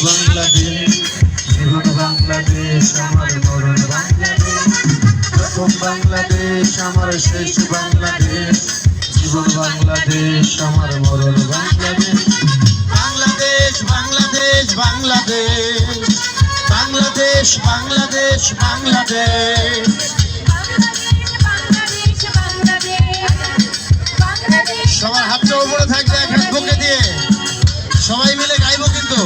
বাংলাদেশ, জীবন বাংলাদেশ আমার মরণ বাংলাদেশ, প্রথম বাংলাদেশ আমার শেষ বাংলাদেশ, জীবন বাংলাদেশ আমার মরণ বাংলাদেশ। বাংলাদেশ বাংলাদেশ বাংলাদেশ, বাংলাদেশ বাংলাদেশ বাংলাদেশ। সবার হাতটা উপরে থাকবে, এক হাত বুকে দিয়ে সবাই মিলে গাইবো কিন্তু।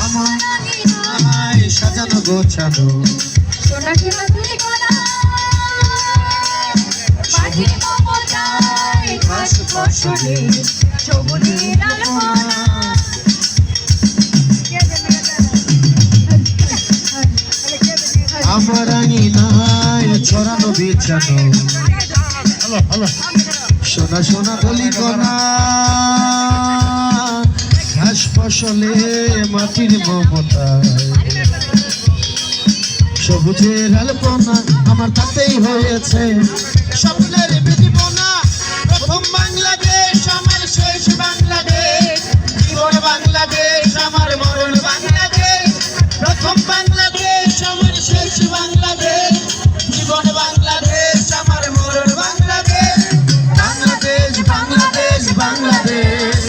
আমার সাজানো গোছানো আমার আঙিনায় ছড়ানো বিছানো সোনা সোনা বলি কণা, ঘাস ফসলে মাটির মমতা, সবুজের আলপনা আমার তাতেই হয়েছে স্বপ্নের জীবনা। প্রথম বাংলাদেশ আমার শেষ বাংলাদেশ, জীবন বাংলাদেশ আমার মরণ বাংলাদেশ, প্রথম বাংলাদেশ আমার শেষ বাংলাদেশ, জীবন বাংলাদেশ আমার মরণ বাংলাদেশ। বাংলাদেশ বাংলাদেশ বাংলাদেশ,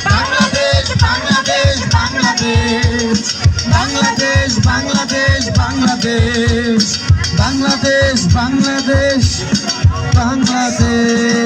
বাংলাদেশ বাংলাদেশ বাংলাদেশ, বাংলাদেশ বাংলাদেশ বাংলাদেশ, বাংলাদেশ বাংলাদেশ বাংলাদেশ।